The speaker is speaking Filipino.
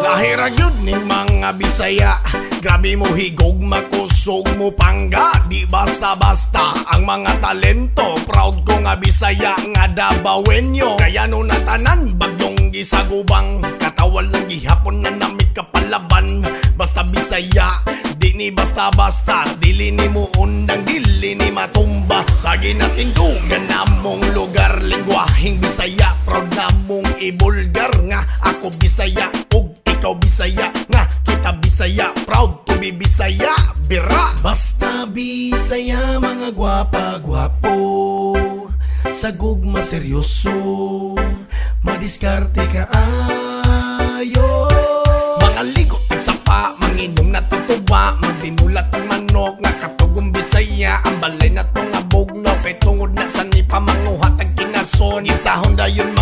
Lahira gyud ning mga Bisaya, grabe mo higog, makusog mo pangga. Di basta-basta ang mga talento, proud ko nga Bisaya nga Dabawenyo. Kaya no natanan bagdong gisagubang, katawal lang gihapon na namit kapalaban. Basta Bisaya, di ni basta-basta, dili ni mo undang, dili ni matumba. Sa ginatindugan namong lugar, lingwaheng Bisaya, proud namong ibulgar nga ako Bisaya ug ikaw Bisaya, nga kita Bisaya, proud to be Bisaya, bira. Basta Bisaya, mga gwapa-gwapo, sa gugma seryoso, madiskarte ka ayo. Mga ligo tagsapa, manginom na tatuba, magdinulat ang manok nga katugong Bisaya. Ang balay na tong abog no, kay tungod na sa nipamanguhat ang kinason. Isahon dayon